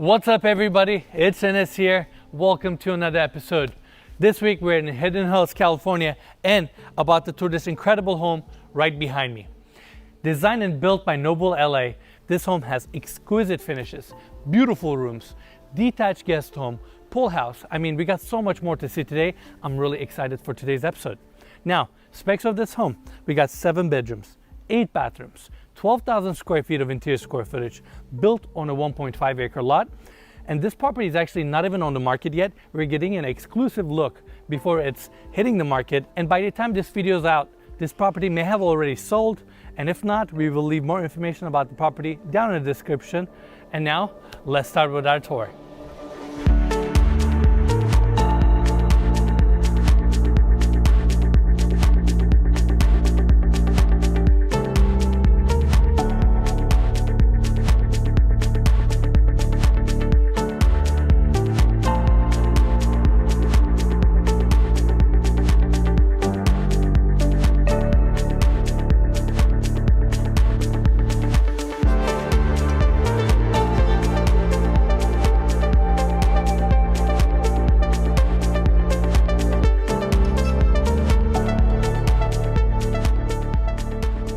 What's up, everybody? It's Enes here. Welcome to another episode. This week we're in Hidden Hills, California, and about to tour this incredible home right behind me. Designed and built by Noble LA, this home has exquisite finishes, beautiful rooms, detached guest home, pool house. I mean, we got so much more to see today. I'm really excited for today's episode. Now, specs of this home: we got 7 bedrooms, 8 bathrooms, 12,000 square feet of interior square footage, built on a 1.5 acre lot. And this property is actually not even on the market yet. We're getting an exclusive look before it's hitting the market. And by the time this video is out, this property may have already sold. And if not, we will leave more information about the property down in the description. And now, let's start with our tour.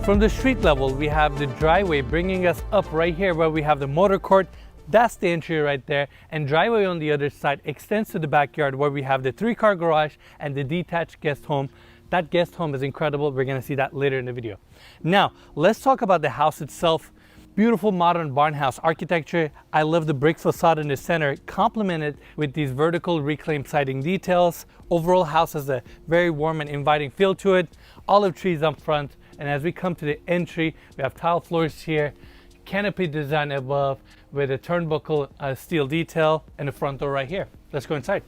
From the street level, we have the driveway bringing us up right here where we have the motor court. That's the entry right there. And driveway on the other side extends to the backyard where we have the 3-car garage and the detached guest home. That guest home is incredible. We're gonna see that later in the video. Now, let's talk about the house itself. Beautiful modern barn house architecture. I love the brick facade in the center, complemented with these vertical reclaimed siding details. Overall house has a very warm and inviting feel to it. Olive trees up front. And as we come to the entry, we have tile floors here, canopy design above with a turnbuckle steel detail, and the front door right here. Let's go inside.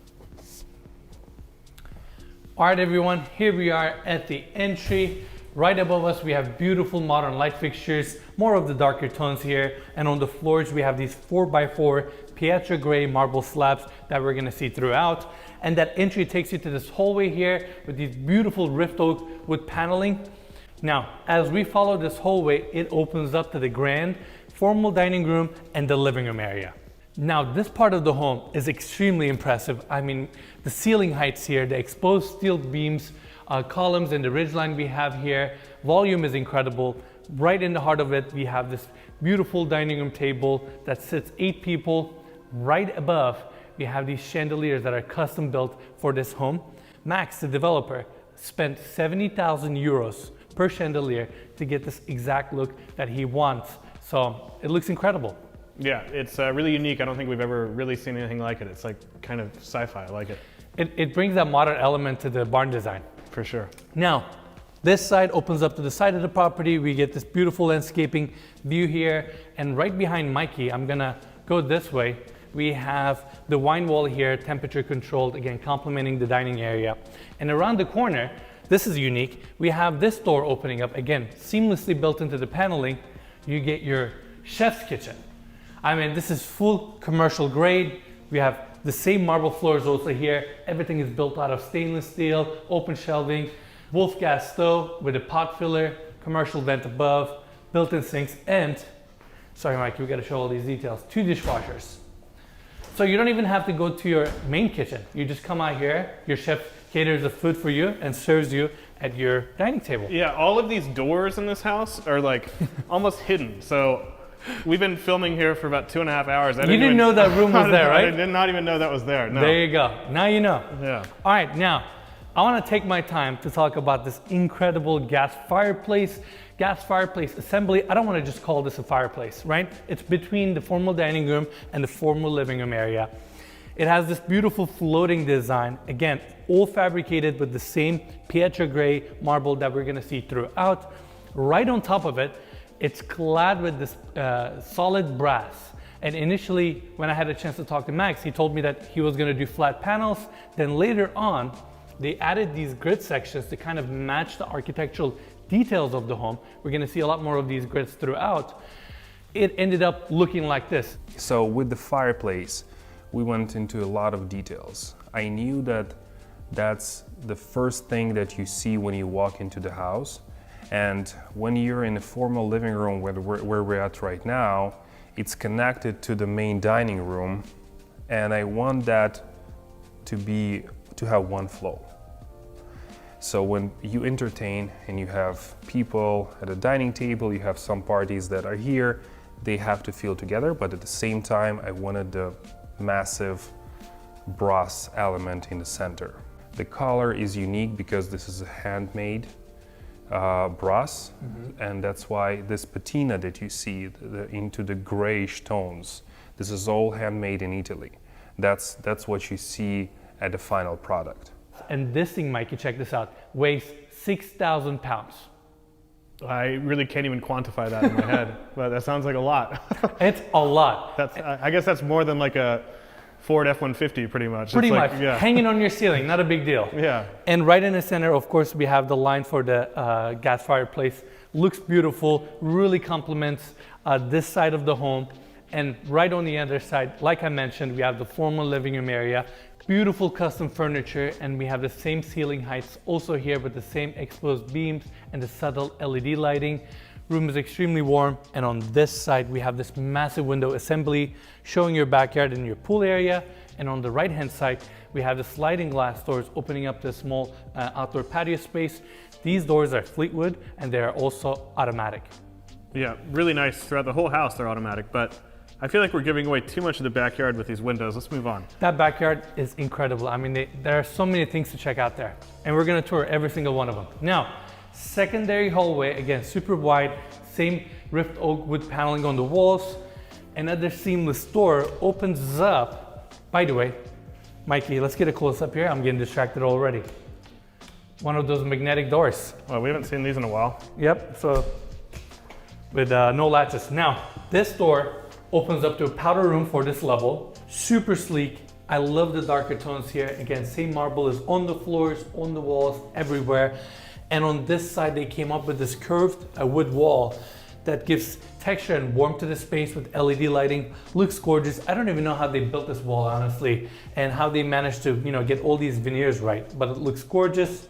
All right, everyone, here we are at the entry. Right above us, we have beautiful modern light fixtures, more of the darker tones here. And on the floors, we have these 4x4 Pietra gray marble slabs that we're gonna see throughout. And that entry takes you to this hallway here with these beautiful rift oak wood paneling. Now, as we follow this hallway, it opens up to the grand formal dining room and the living room area. Now, this part of the home is extremely impressive. I mean, the ceiling heights here, the exposed steel beams, columns, and the ridgeline we have here, volume is incredible. Right in the heart of it, we have this beautiful dining room table that sits 8 people. Right above, we have these chandeliers that are custom built for this home. Max, the developer, spent 70,000 euros per chandelier to get this exact look that he wants. So it looks incredible. Yeah, it's really unique. I don't think we've ever really seen anything like it. It's like kind of sci-fi. I like it. It brings that modern element to the barn design. For sure. Now, this side opens up to the side of the property. We get this beautiful landscaping view here. And right behind Mikey, I'm gonna go this way. We have the wine wall here, temperature controlled, again, complementing the dining area. And around the corner, this is unique. We have this door opening up, again, seamlessly built into the paneling. You get your chef's kitchen. I mean, this is full commercial grade. We have the same marble floors also here. Everything is built out of stainless steel, open shelving, wolf gas stove with a pot filler, commercial vent above, built-in sinks, and, sorry Mike, we gotta show all these details, 2 dishwashers. So you don't even have to go to your main kitchen. You just come out here, your chef caters the food for you and serves you at your dining table. Yeah, all of these doors in this house are like almost hidden. So we've been filming here for about 2.5 hours. You didn't know that room was there, right? I did not even know that was there. No. There you go. Now you know. Yeah. All right, now I want to take my time to talk about this incredible gas fireplace assembly. I don't want to just call this a fireplace, right? It's between the formal dining room and the formal living room area. It has this beautiful floating design, again, all fabricated with the same Pietra gray marble that we're gonna see throughout. Right on top of it, it's clad with this solid brass. And initially, when I had a chance to talk to Max, he told me that he was gonna do flat panels. Then later on, they added these grid sections to kind of match the architectural details of the home. We're gonna see a lot more of these grids throughout. It ended up looking like this. So with the fireplace, we went into a lot of details. I knew that that's the first thing that you see when you walk into the house. And when you're in a formal living room where we're at right now, It's connected to the main dining room, and I want that to have one flow. So when you entertain and you have people at a dining table, you have some parties that are here, they have to feel together, but at the same time, I wanted the massive brass element in the center. The color is unique because this is a handmade brass, and that's why this patina that you see into the grayish tones, this is all handmade in Italy. That's what you see at the final product. And this thing, Mikey, check this out, weighs 6,000 pounds. I really can't even quantify that in my head, but that sounds like a lot. It's a lot. I guess that's more than like a Ford F-150 pretty much. Pretty It's much, like, yeah. hanging on your ceiling, not a big deal. Yeah. And right in the center, of course, we have the line for the gas fireplace. Looks beautiful, really complements this side of the home. And right on the other side, like I mentioned, we have the formal living room area, beautiful custom furniture, and we have the same ceiling heights also here with the same exposed beams and the subtle LED lighting. Room is extremely warm, and on this side we have this massive window assembly showing your backyard and your pool area, and on the right hand side we have the sliding glass doors opening up the small outdoor patio space. These doors are Fleetwood and they are also automatic. Yeah, really nice. Throughout the whole house they're automatic, but I feel like we're giving away too much of the backyard with these windows. Let's move on. That backyard is incredible. I mean, there are so many things to check out there, and we're gonna tour every single one of them. Now, secondary hallway, again, super wide, same rift oak wood paneling on the walls. Another seamless door opens up. By the way, Mikey, let's get a close up here. I'm getting distracted already. One of those magnetic doors. Well, we haven't seen these in a while. Yep, so with no latches. Now, this door opens up to a powder room for this level. Super sleek. I love the darker tones here. Again, same marble is on the floors, on the walls, everywhere. And on this side, they came up with this curved wood wall that gives texture and warmth to the space with LED lighting. Looks gorgeous. I don't even know how they built this wall, honestly, and how they managed to, get all these veneers right, but it looks gorgeous.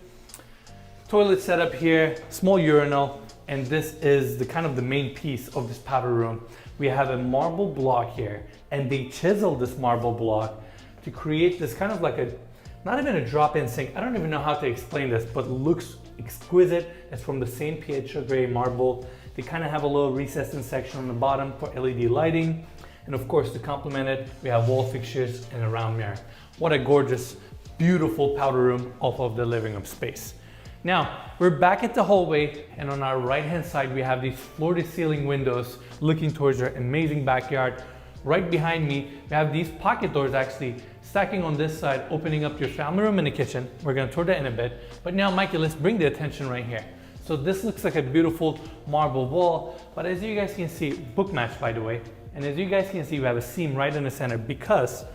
Toilet setup here, small urinal, and this is the main piece of this powder room. We have a marble block here, and they chiseled this marble block to create this not even a drop-in sink. I don't even know how to explain this, but it looks exquisite. It's from the same Pietro gray marble. They have a little recessed in section on the bottom for LED lighting. And of course, to complement it, we have wall fixtures and a round mirror. What a gorgeous, beautiful powder room off of the living room space. Now, we're back at the hallway, and on our right-hand side, we have these floor-to-ceiling windows looking towards our amazing backyard. Right behind me, we have these pocket doors actually stacking on this side, opening up your family room and the kitchen. We're gonna tour that in a bit. But now, Mikey, let's bring the attention right here. So this looks like a beautiful marble wall, but as you guys can see, book match, by the way. And as you guys can see, we have a seam right in the center because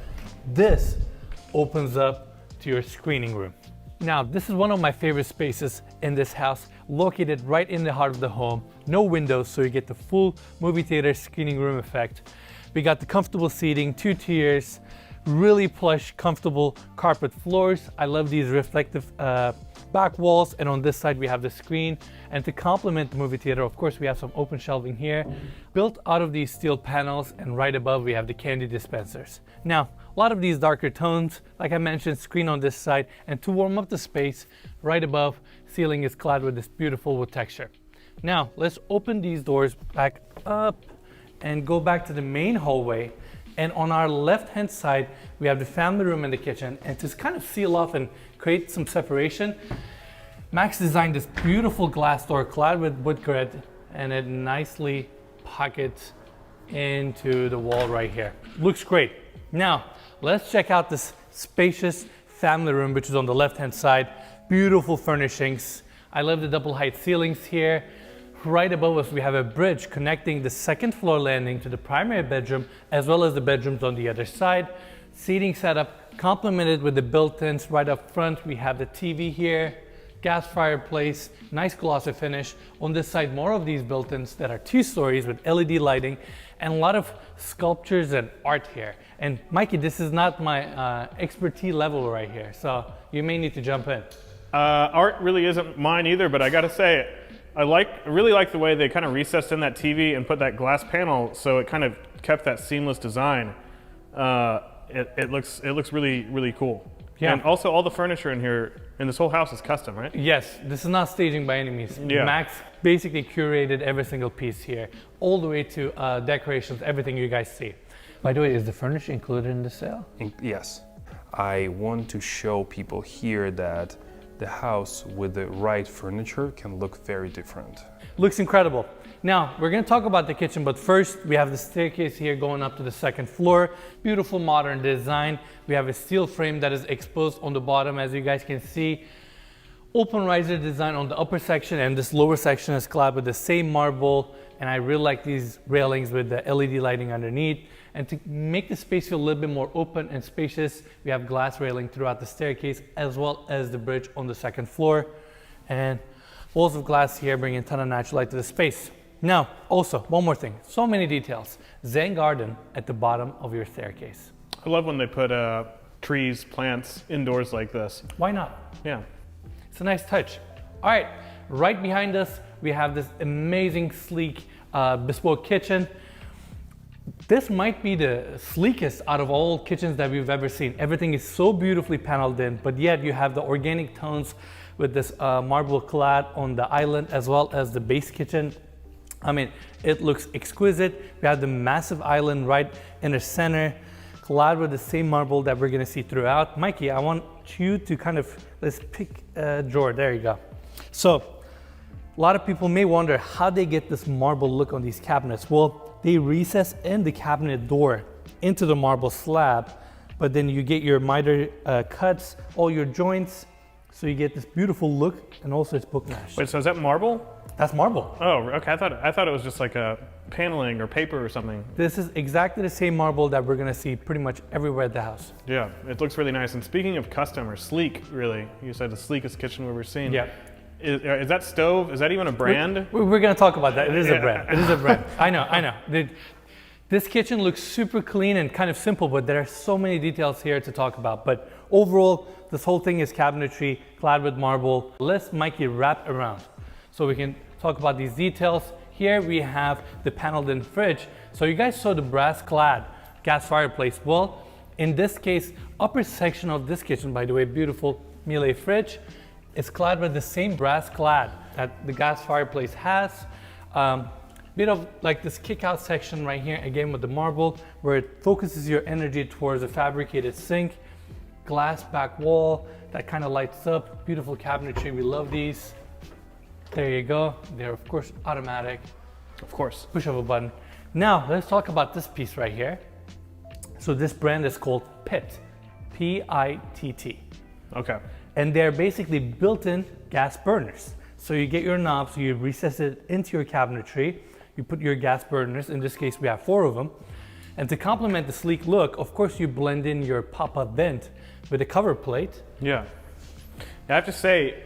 this opens up to your screening room. Now, this is one of my favorite spaces in this house, located right in the heart of the home. No windows, so you get the full movie theater screening room effect. We got the comfortable seating, 2 tiers, really plush, comfortable carpet floors. I love these reflective back walls, and on this side we have the screen. And to complement the movie theater, of course, we have some open shelving here, built out of these steel panels, and right above we have the candy dispensers. Now, a lot of these darker tones, like I mentioned, screen on this side, and to warm up the space, right above, ceiling is clad with this beautiful wood texture. Now, let's open these doors back up and go back to the main hallway. And on our left-hand side, we have the family room and the kitchen. And to seal off and create some separation, Max designed this beautiful glass door clad with wood grit, and it nicely pockets into the wall right here. Looks great. Now, let's check out this spacious family room, which is on the left-hand side. Beautiful furnishings. I love the double height ceilings here. Right above us, we have a bridge connecting the second floor landing to the primary bedroom, as well as the bedrooms on the other side. Seating setup complemented with the built-ins right up front. We have the TV here, gas fireplace, nice glossy finish. On this side, more of these built-ins that are 2 stories with LED lighting, and a lot of sculptures and art here. And Mikey, this is not my expertise level right here, so you may need to jump in. Art really isn't mine either, but I gotta say, I really like the way they recessed in that TV and put that glass panel so it kept that seamless design, it looks really cool. Yeah. And also all the furniture in here, in this whole house is custom, right? Yes, this is not staging by any means. Yeah. Max basically curated every single piece here, all the way to decorations, everything you guys see. By the way, is the furniture included in the sale? Yes. I want to show people here that the house with the right furniture can look very different. Looks incredible. Now, we're gonna talk about the kitchen, but first we have the staircase here going up to the second floor. Beautiful modern design. We have a steel frame that is exposed on the bottom, as you guys can see. Open riser design on the upper section, and this lower section is clad with the same marble. And I really like these railings with the LED lighting underneath. And to make the space feel a little bit more open and spacious, we have glass railing throughout the staircase, as well as the bridge on the second floor. And walls of glass here bring a ton of natural light to the space. Now, also, one more thing, so many details. Zen garden at the bottom of your staircase. I love when they put trees, plants indoors like this. Why not? Yeah. It's a nice touch. All right, right behind us, we have this amazing, sleek, bespoke kitchen. This might be the sleekest out of all kitchens that we've ever seen. Everything is so beautifully paneled in, but yet you have the organic tones with this marble clad on the island, as well as the base kitchen. I mean, it looks exquisite. We have the massive island right in the center, clad with the same marble that we're gonna see throughout. Mikey, I want you to kind of, let's pick a drawer, there you go. So, a lot of people may wonder how they get this marble look on these cabinets. Well, they recess in the cabinet door into the marble slab, but then you get your miter cuts, all your joints, so you get this beautiful look, and also it's book mashed. Wait, so is that marble? That's marble. Oh, okay. I thought it was just like a paneling or paper or something. This is exactly the same marble that we're gonna see pretty much everywhere at the house. Yeah, it looks really nice. And speaking of custom or sleek, really, you said the sleekest kitchen we've ever seen. Yeah. Is that stove? Is that even a brand? We're gonna talk about that. It is Yeah. a brand. It is a brand. I know. This kitchen looks super clean and kind of simple, but there are so many details here to talk about. But overall, this whole thing is cabinetry, clad with marble. Let's Mikey wrap around so we can talk about these details. Here we have the paneled in fridge. So you guys saw the brass clad gas fireplace. Well, in this case, upper section of this kitchen, by the way, beautiful Miele fridge, is clad with the same brass clad that the gas fireplace has. Bit of like this kick out section right here, again with the marble, where it focuses your energy towards a fabricated sink, glass back wall that kind of lights up, beautiful cabinetry, we love these. There you go, they're of course automatic. Of course. Push of a button. Now, let's talk about this piece right here. So this brand is called PITT, P-I-T-T. Okay. And they're basically built-in gas burners. So you get your knobs, you recess it into your cabinetry, you put your gas burners, in this case we have 4 of them. And to complement the sleek look, of course you blend in your pop-up vent with a cover plate. Yeah. I have to say,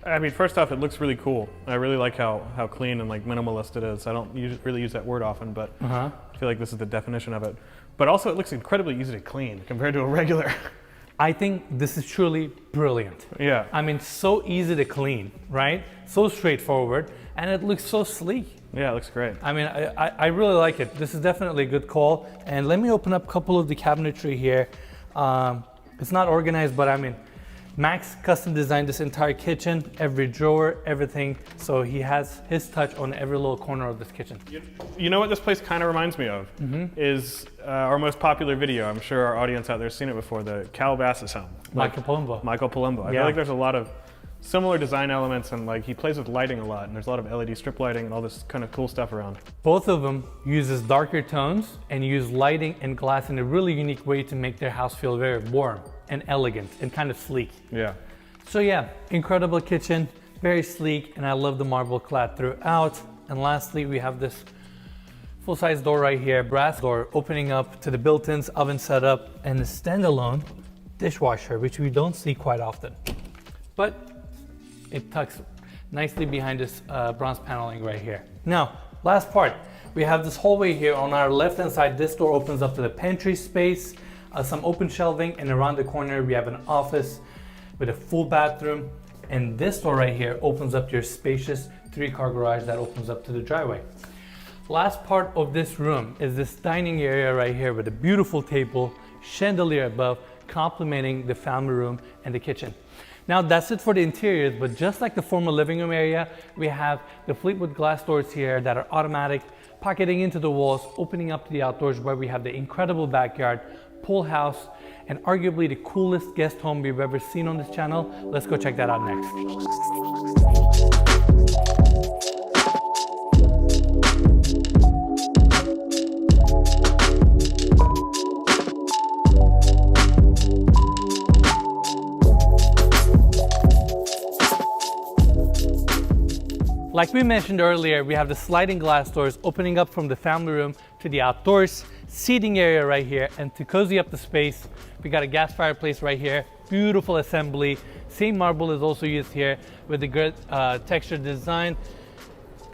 I mean, first off, it looks really cool. I really like how clean and like minimalist it is. I don't really use that word often, but I feel like this is the definition of it. But also it looks incredibly easy to clean compared to a regular. I think this is truly brilliant. Yeah. I mean, so easy to clean, right? So straightforward, and it looks so sleek. Yeah, it looks great. I mean, I really like it. This is definitely a good call. And let me open up a couple of the cabinetry here. It's not organized, but I mean, Max custom designed this entire kitchen, every drawer, everything. So he has his touch on every little corner of this kitchen. You know what this place kind of reminds me of? Is our most popular video. I'm sure our audience out there has seen it before, the Calabasas home. Michael Palumbo. Michael Palumbo. I feel like there's a lot of similar design elements, and like he plays with lighting a lot, and there's a lot of LED strip lighting and all this kind of cool stuff around. Both of them uses darker tones and use lighting and glass in a really unique way to make their house feel very warm and elegant and kind of sleek. Yeah. So yeah, incredible kitchen, very sleek, and I love the marble clad throughout. And lastly, we have this full-size door right here, brass door opening up to the built-ins, oven setup, and a standalone dishwasher, which we don't see quite often. But it tucks nicely behind this bronze paneling right here. Now, last part, we have this hallway here on our left-hand side. This door opens up to the pantry space, some open shelving, and around the corner we have an office with a full bathroom. And this door right here opens up to your spacious 3-car garage that opens up to the driveway. Last part of this room is this dining area right here with a beautiful table, chandelier above, complementing the family room and the kitchen. Now that's it for the interiors, but just like the formal living room area, we have the Fleetwood glass doors here that are automatic, pocketing into the walls, opening up to the outdoors where we have the incredible backyard, pool house, and arguably the coolest guest home we've ever seen on this channel. Let's go check that out next. Like we mentioned earlier, we have the sliding glass doors opening up from the family room to the outdoors, seating area right here, and to cozy up the space, we got a gas fireplace right here, beautiful assembly. Same marble is also used here with the good textured design,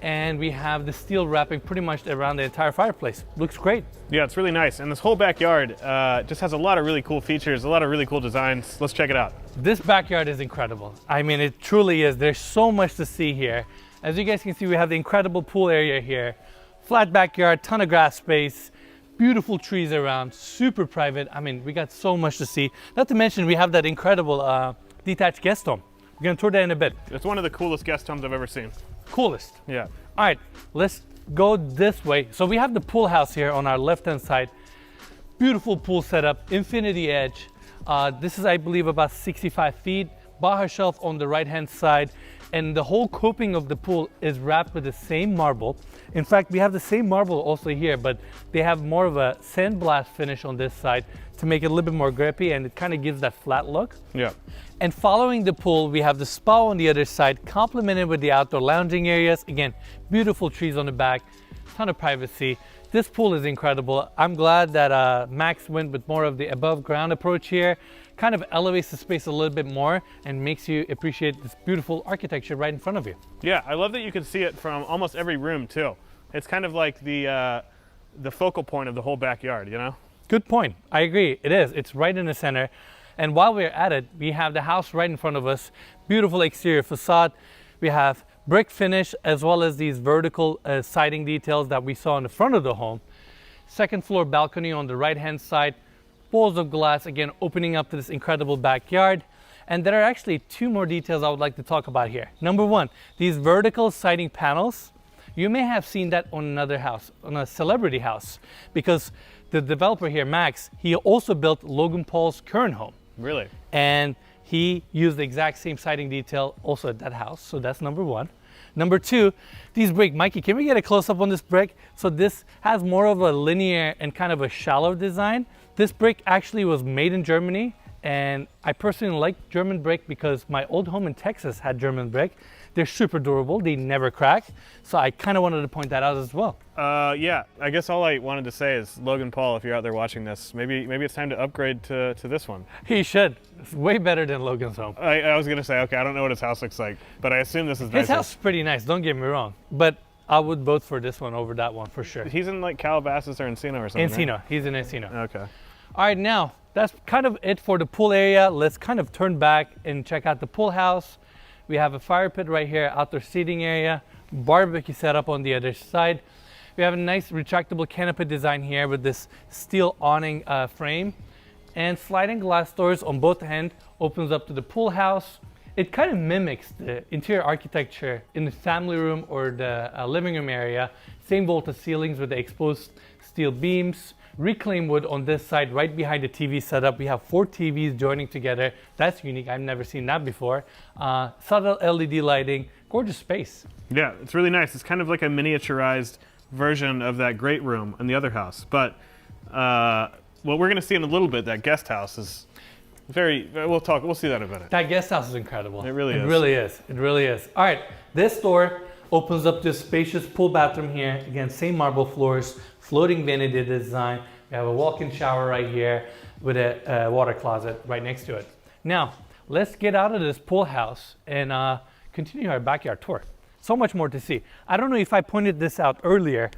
and we have the steel wrapping pretty much around the entire fireplace. Looks great. Yeah, it's really nice, and this whole backyard just has a lot of really cool features, a lot of really cool designs. Let's check it out. This backyard is incredible. I mean, it truly is. There's so much to see here. As you guys can see, we have the incredible pool area here, flat backyard, ton of grass space, beautiful trees around, super private. I mean, we got so much to see. Not to mention, we have that incredible detached guest home. We're gonna tour that in a bit. It's one of the coolest guest homes I've ever seen. Coolest. Yeah. All right, let's go this way. So we have the pool house here on our left-hand side. Beautiful pool setup, infinity edge. This is, I believe, about 65 feet. Bar shelf on the right-hand side. And the whole coping of the pool is wrapped with the same marble. In fact, we have the same marble also here, but they have more of a sandblast finish on this side to make it a little bit more grippy, and it kind of gives that flat look. Yeah. And following the pool, we have the spa on the other side, complemented with the outdoor lounging areas. Again, beautiful trees on the back, ton of privacy. This pool is incredible. I'm glad that Max went with more of the above ground approach here. Kind of elevates the space a little bit more and makes you appreciate this beautiful architecture right in front of you. Yeah, I love that you can see it from almost every room too. It's kind of like the focal point of the whole backyard, you know? Good point. I agree. It is. It's right in the center. And while we're at it, we have the house right in front of us. Beautiful exterior facade. We have brick finish as well as these vertical siding details that we saw in the front of the home. Second floor balcony on the right hand side. Walls of glass, again, opening up to this incredible backyard. And there are actually two more details I would like to talk about here. Number one, these vertical siding panels. You may have seen that on another house, on a celebrity house, because the developer here, Max, he also built Logan Paul's current home. Really? And he used the exact same siding detail also at that house. So that's number one. Number two, these brick. Mikey, can we get a close-up on this brick? So this has more of a linear and kind of a shallow design. This brick actually was made in Germany, and I personally like German brick because my old home in Texas had German brick. They're super durable, they never crack. So I kind of wanted to point that out as well. Yeah, I guess all I wanted to say is, Logan Paul, if you're out there watching this, maybe it's time to upgrade to this one. He should. It's way better than Logan's home. I was gonna say, okay, I don't know what his house looks like, but I assume this is nicer. His house is pretty nice, don't get me wrong. But I would vote for this one over that one for sure. He's in like Calabasas or Encino or something. Encino, right? he's in Encino. Okay. All right, now that's kind of it for the pool area. Let's kind of turn back and check out the pool house. We have a fire pit right here, outdoor seating area, barbecue setup on the other side. We have a nice retractable canopy design here with this steel awning frame, and sliding glass doors on both ends opens up to the pool house. It kind of mimics the interior architecture in the family room or the living room area. Same vaulted ceilings with the exposed steel beams. Reclaimed wood on this side, right behind the TV setup. We have 4 TVs joining together. That's unique. I've never seen that before. Subtle LED lighting, gorgeous space. Yeah, it's really nice. It's kind of like a miniaturized version of that great room in the other house. But what we're going to see in a little bit, that guest house is very. We'll see that in a minute. That guest house is incredible. It really is. It really is. It really is. All right, this door opens up to a spacious pool bathroom here. Again, same marble floors, floating vanity design. We have a walk-in shower right here with a water closet right next to it. Now, let's get out of this pool house and continue our backyard tour. So much more to see. I don't know if I pointed this out earlier.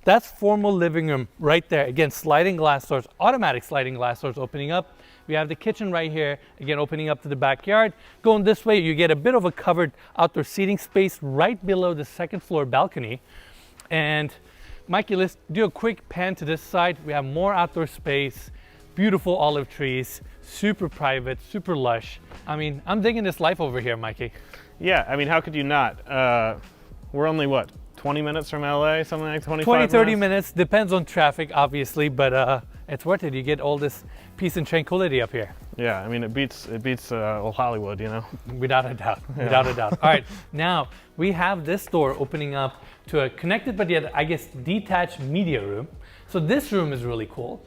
That's formal living room right there. Again, sliding glass doors, automatic sliding glass doors opening up. We have the kitchen right here, again, opening up to the backyard. Going this way, you get a bit of a covered outdoor seating space right below the second floor balcony. And Mikey, let's do a quick pan to this side. We have more outdoor space, beautiful olive trees, super private, super lush. I mean, I'm digging this life over here, Mikey. Yeah, I mean, how could you not? We're only, what, 20 minutes from LA, something like 25 20, 30 minutes? minutes, depends on traffic, obviously, but it's worth it. You get all this peace and tranquility up here. Yeah, I mean, it beats old Hollywood, you know? Without a doubt, without a doubt. All right, now we have this door opening up to a connected but yet, I guess, detached media room. So this room is really cool.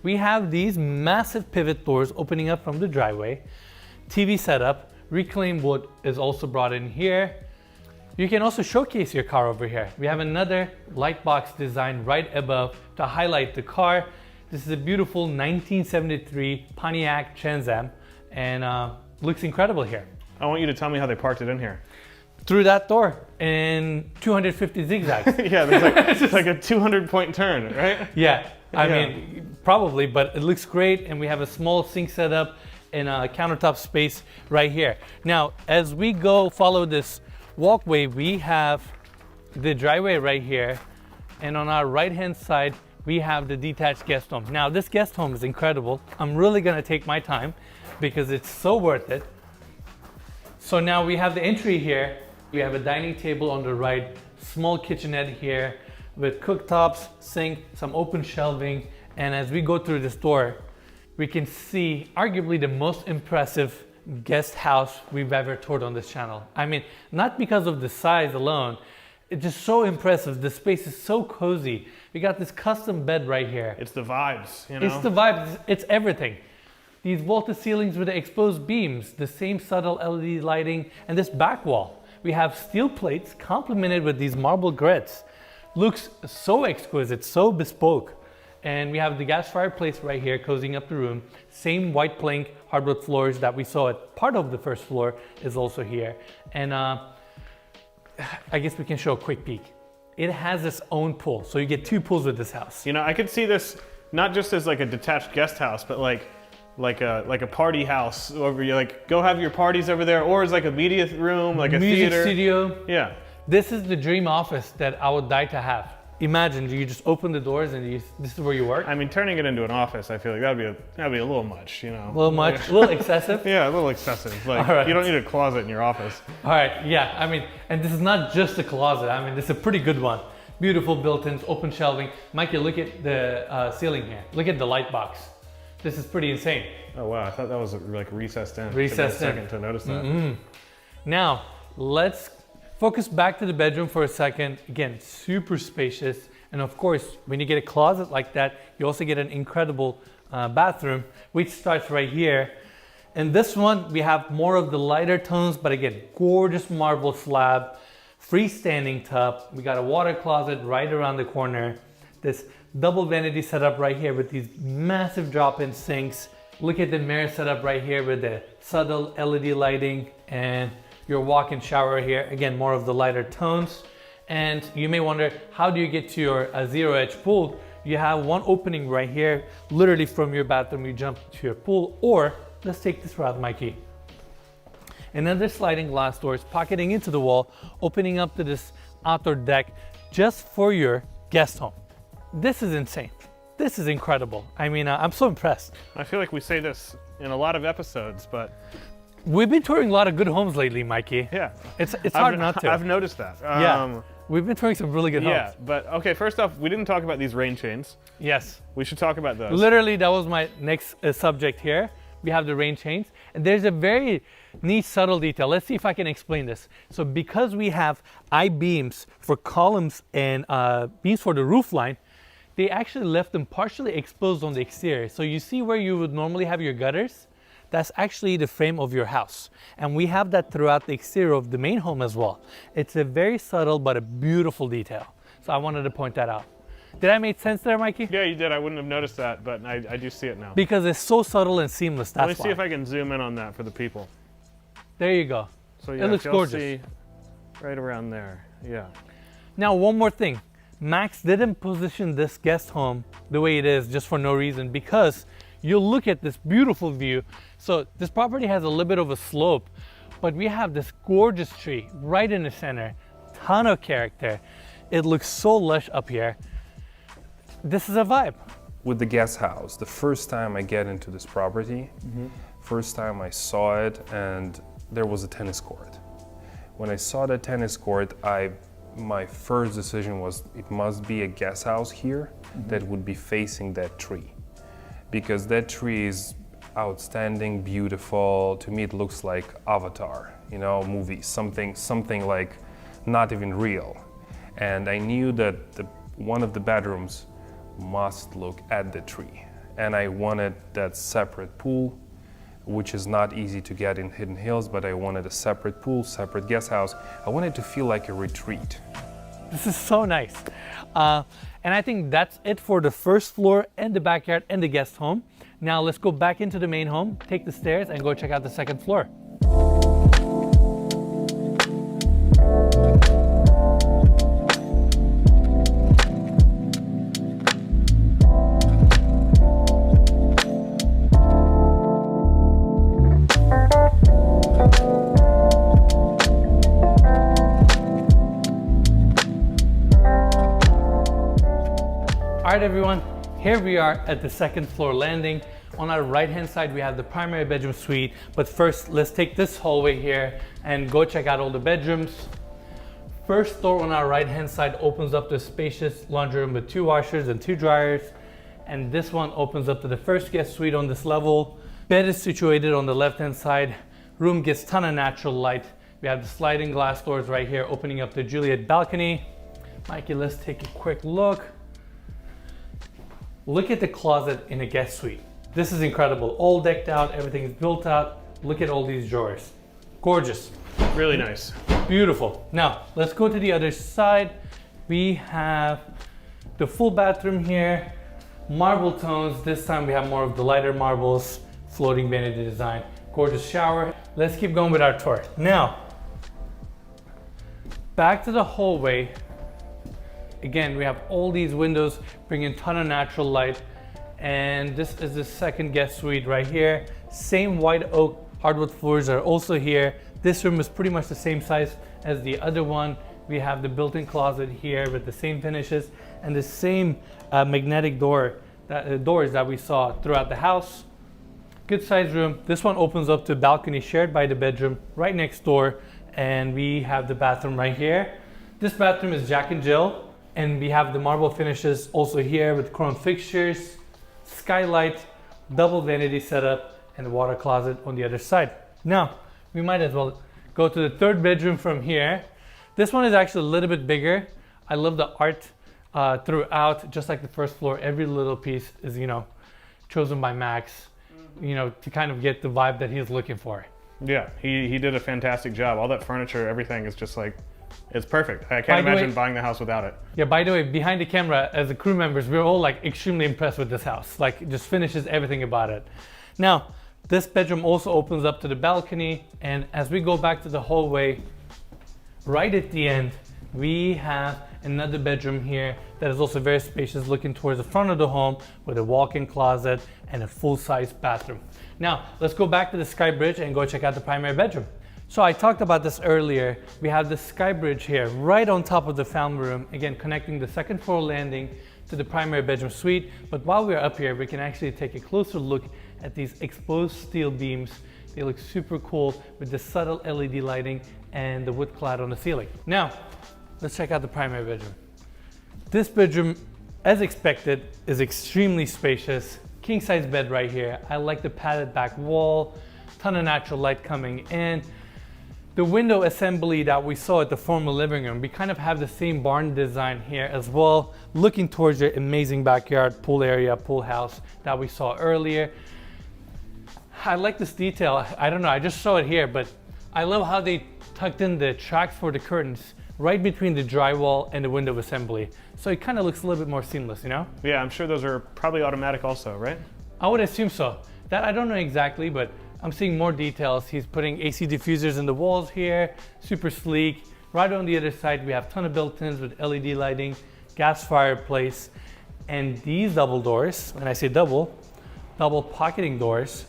We have these massive pivot doors opening up from the driveway. TV setup, reclaimed wood is also brought in here. You can also showcase your car over here. We have another light box design right above to highlight the car. This is a beautiful 1973 Pontiac Trans Am and looks incredible here. I want you to tell me how they parked it in here. Through that door in 250 zigzags. Yeah, there's like, it's like a 200-point turn, right? Yeah, I mean, probably, but it looks great. And we have a small sink setup and a countertop space right here. Now, as we go follow this walkway, we have the driveway right here. And on our right-hand side, we have the detached guest home. Now, this guest home is incredible. I'm really gonna take my time because it's so worth it. So now we have the entry here. We have a dining table on the right, small kitchenette here with cooktops, sink, some open shelving. And as we go through this door, we can see arguably the most impressive guest house we've ever toured on this channel. I mean, not because of the size alone, it's just so impressive. The space is so cozy. We got this custom bed right here. It's the vibes, you know? It's the vibes, it's everything. These vaulted ceilings with the exposed beams, the same subtle LED lighting, and this back wall. We have steel plates complemented with these marble grits. Looks so exquisite, so bespoke. And we have the gas fireplace right here, cozying up the room. Same white plank hardwood floors that we saw at part of the first floor is also here. And I guess we can show a quick peek. It has its own pool, so you get 2 pools with this house. You know, I could see this not just as like a detached guest house, but like a party house over you, like go have your parties over there, or as like a media room, like a music theater studio. Yeah. This is the dream office that I would die to have. Imagine you just open the doors and this is where you work. I mean, turning it into an office, I feel like that'd be a little much, you know. A little much, a little excessive. Yeah, a little excessive. Like, right. You don't need a closet in your office. All right, yeah, I mean, and this is not just a closet. I mean, this is a pretty good one. Beautiful built-ins, open shelving. Mikey, look at the ceiling here. Look at the light box. This is pretty insane. Oh wow, I thought that was like recessed in. Recessed in. Took me a second to notice that. Now, let's focus back to the bedroom for a second. Again, super spacious. And of course, when you get a closet like that, you also get an incredible bathroom, which starts right here. And this one, we have more of the lighter tones, but again, gorgeous marble slab, freestanding tub. We got a water closet right around the corner. This double vanity setup right here with these massive drop-in sinks. Look at the mirror setup right here with the subtle LED lighting and your walk-in shower here. Again, more of the lighter tones. And you may wonder, how do you get to your zero-edge pool? You have one opening right here, literally from your bathroom, you jump to your pool, or let's take this route, Mikey. Another sliding glass doors pocketing into the wall, opening up to this outdoor deck just for your guest home. This is insane. This is incredible. I mean, I'm so impressed. I feel like we say this in a lot of episodes, but we've been touring a lot of good homes lately, Mikey. yeah, It's hard not to. I've noticed that. Yeah, we've been touring some really good homes. Yeah, but okay, first off, we didn't talk about these rain chains. Yes. We should talk about those. Literally, that was my next subject here. We have the rain chains, and there's a very neat subtle detail. Let's see if I can explain this. So because we have I-beams for columns and beams for the roof line, they actually left them partially exposed on the exterior. So you see where you would normally have your gutters? That's actually the frame of your house. And we have that throughout the exterior of the main home as well. It's a very subtle but a beautiful detail. So I wanted to point that out. Did I make sense there, Mikey? Yeah, you did. I wouldn't have noticed that, but I do see it now. Because it's so subtle and seamless, that's why. Let me see if I can zoom in on that for the people. There you go. So yeah, it looks gorgeous. See right around there, yeah. Now, one more thing. Max didn't position this guest home the way it is just for no reason, because you'll look at this beautiful view. So this property has a little bit of a slope, but we have this gorgeous tree right in the center, ton of character. It looks so lush up here. This is a vibe. With the guest house, the first time I get into this property, first time I saw it, and there was a tennis court. When I saw the tennis court, my first decision was it must be a guest house here that would be facing that tree, because that tree is outstanding, beautiful. To me, it looks like Avatar, you know, movie, something like not even real. And I knew that one of the bedrooms must look at the tree, and I wanted that separate pool, which is not easy to get in Hidden Hills, but I wanted a separate pool, separate guest house. I wanted to feel like a retreat. This is so nice. And I think that's it for the first floor and the backyard and the guest home. Now let's go back into the main home, take the stairs, and go check out the second floor. All right, everyone, here we are at the second floor landing. On our right hand side, we have the primary bedroom suite. But first, let's take this hallway here and go check out all the bedrooms. First door on our right hand side opens up to a spacious laundry room with 2 washers and 2 dryers. And this one opens up to the first guest suite on this level. Bed is situated on the left hand side. Room gets a ton of natural light. We have the sliding glass doors right here opening up the Juliet balcony. Mikey, let's take a quick look. Look at the closet in a guest suite. This is incredible. All decked out, everything is built out. Look at all these drawers. Gorgeous. Really nice. Beautiful. Now, let's go to the other side. We have the full bathroom here. Marble tones. This time we have more of the lighter marbles. Floating vanity design. Gorgeous shower. Let's keep going with our tour. Now, back to the hallway. Again, we have all these windows bringing a ton of natural light. And this is the second guest suite right here. Same white oak hardwood floors are also here. This room is pretty much the same size as the other one. We have the built-in closet here with the same finishes and the same magnetic doors that we saw throughout the house. Good size room. This one opens up to a balcony shared by the bedroom right next door. And we have the bathroom right here. This bathroom is Jack and Jill. And we have the marble finishes also here with chrome fixtures, skylight, double vanity setup, and the water closet on the other side. Now, we might as well go to the third bedroom from here. This one is actually a little bit bigger. I love the art throughout, just like the first floor. Every little piece is, chosen by Max, to kind of get the vibe that he's looking for. Yeah, he did a fantastic job. All that furniture, everything is just like, it's perfect. I can't imagine buying the house without it. Yeah, by the way, behind the camera, as the crew members, we're all like extremely impressed with this house. Like, just finishes everything about it. Now, this bedroom also opens up to the balcony. And as we go back to the hallway, right at the end, we have another bedroom here that is also very spacious, looking towards the front of the home with a walk-in closet and a full-size bathroom. Now, let's go back to the sky bridge and go check out the primary bedroom. So I talked about this earlier. We have the sky bridge here right on top of the family room, again connecting the second floor landing to the primary bedroom suite. But while we're up here, we can actually take a closer look at these exposed steel beams. They look super cool with the subtle LED lighting and the wood clad on the ceiling. Now, let's check out the primary bedroom. This bedroom, as expected, is extremely spacious. King size bed right here. I like the padded back wall, ton of natural light coming in. The window assembly that we saw at the former living room, we kind of have the same barn design here as well, looking towards your amazing backyard, pool area, pool house that we saw earlier. I like this detail. I don't know, I just saw it here, but I love how they tucked in the tracks for the curtains right between the drywall and the window assembly. So it kind of looks a little bit more seamless, Yeah, I'm sure those are probably automatic also, right? I would assume so. That I don't know exactly, but I'm seeing more details. He's putting AC diffusers in the walls here, super sleek. Right on the other side, we have a ton of built-ins with LED lighting, gas fireplace, and these double doors, when I say double pocketing doors,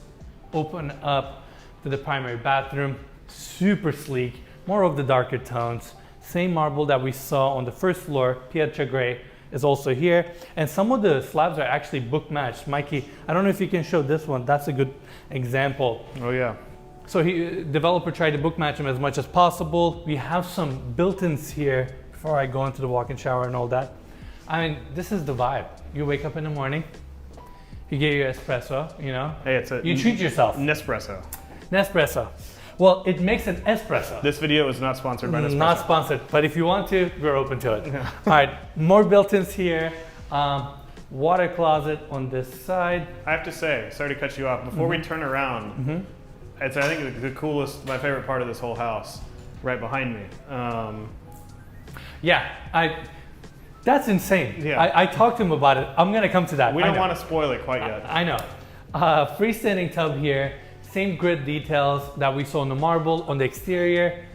open up to the primary bathroom. Super sleek, more of the darker tones. Same marble that we saw on the first floor, Pietra Gray, is also here. And some of the slabs are actually book matched. Mikey, I don't know if you can show this one. That's a good example. Oh yeah. So developer tried to book match them as much as possible. We have some built-ins here before I go into the walk-in shower and all that. I mean, this is the vibe. You wake up in the morning, you get your espresso, you know. Hey, you treat yourself. Nespresso. Nespresso. Well, it makes an espresso. This video is not sponsored by Nespresso. Not sponsored, but if you want to, we're open to it. All right, more built-ins here. Water closet on this side. I have to say, sorry to cut you off, before we turn around, it's, I think, the coolest, my favorite part of this whole house, right behind me. That's insane. Yeah. I talked to him about it. I'm gonna come to that. We don't want to spoil it quite yet. I know. Freestanding tub here, same grid details that we saw in the marble on the exterior.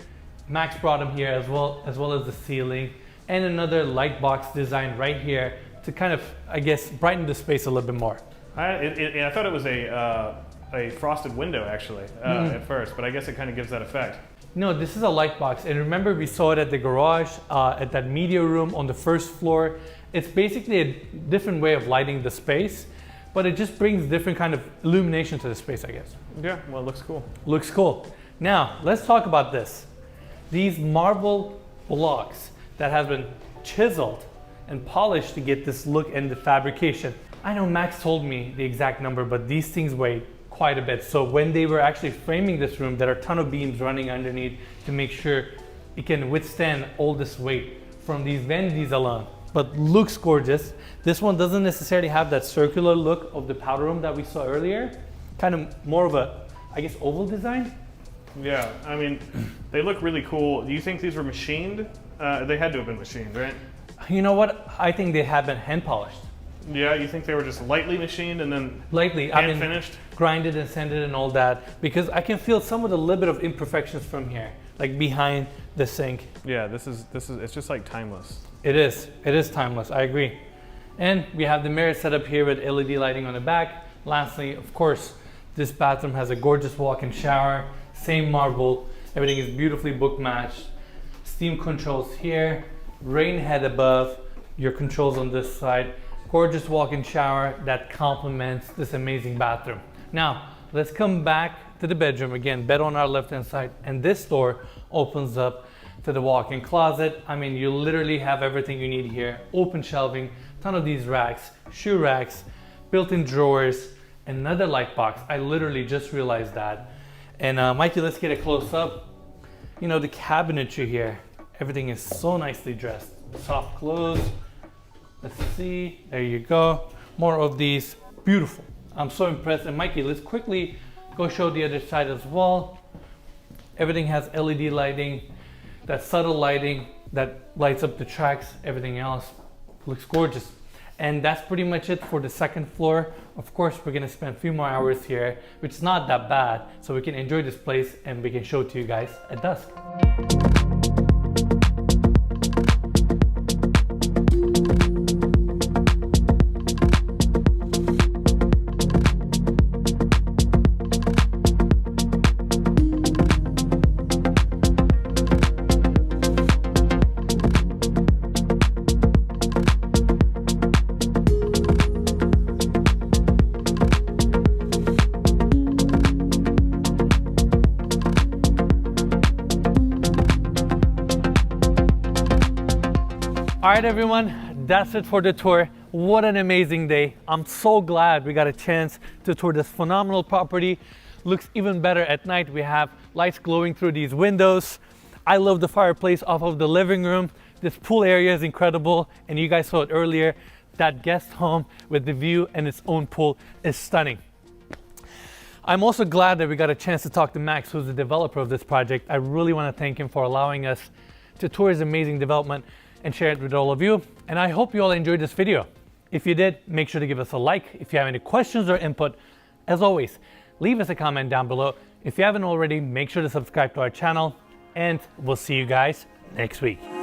Max brought them here as well as the ceiling, and another light box design right here to kind of, I guess, brighten the space a little bit more. I thought it was a frosted window actually at first, but I guess it kind of gives that effect. No, this is a light box, and remember we saw it at the garage, at that media room on the first floor. It's basically a different way of lighting the space, but it just brings different kind of illumination to the space, I guess. Yeah, well, it looks cool. Looks cool. Now, let's talk about this. These marble blocks that have been chiseled and polished to get this look and the fabrication. I know Max told me the exact number, but these things weigh quite a bit. So when they were actually framing this room, there are a ton of beams running underneath to make sure it can withstand all this weight from these vanities alone. But looks gorgeous. This one doesn't necessarily have that circular look of the powder room that we saw earlier. Kind of more of a, I guess, oval design. Yeah, I mean, they look really cool. Do you think these were machined? They had to have been machined, right? You know what? I think they have been hand polished. Yeah, you think they were just lightly machined and then lightly, finished? Grinded and sanded and all that, because I can feel some of the little bit of imperfections from here, like behind the sink. Yeah, this is it's just like timeless. It is timeless, I agree. And we have the mirror set up here with LED lighting on the back. Lastly, of course, this bathroom has a gorgeous walk-in shower, same marble, everything is beautifully book matched. Steam controls here, rain head above, your controls on this side. Gorgeous walk-in shower that complements this amazing bathroom. Now, let's come back to the bedroom. Again, bed on our left-hand side, and this door opens up to the walk-in closet. I mean, you literally have everything you need here. Open shelving, ton of these racks, shoe racks, built-in drawers, another light box. I literally just realized that. And Mikey, let's get a close-up. You know, the cabinetry here, everything is so nicely dressed. Soft clothes. Let's see, there you go. More of these, beautiful. I'm so impressed. And Mikey, let's quickly go show the other side as well. Everything has LED lighting, that subtle lighting that lights up the tracks, everything else looks gorgeous. And that's pretty much it for the second floor. Of course, we're gonna spend a few more hours here, which is not that bad, so we can enjoy this place and we can show it to you guys at dusk. All right, everyone, that's it for the tour. What an amazing day. I'm so glad we got a chance to tour this phenomenal property. Looks even better at night. We have lights glowing through these windows. I love the fireplace off of the living room. This pool area is incredible. And you guys saw it earlier. That guest home with the view and its own pool is stunning. I'm also glad that we got a chance to talk to Max, who's the developer of this project. I really want to thank him for allowing us to tour his amazing development and share it with all of you. And I hope you all enjoyed this video. If you did, make sure to give us a like. If you have any questions or input, as always, leave us a comment down below. If you haven't already, make sure to subscribe to our channel, and we'll see you guys next week.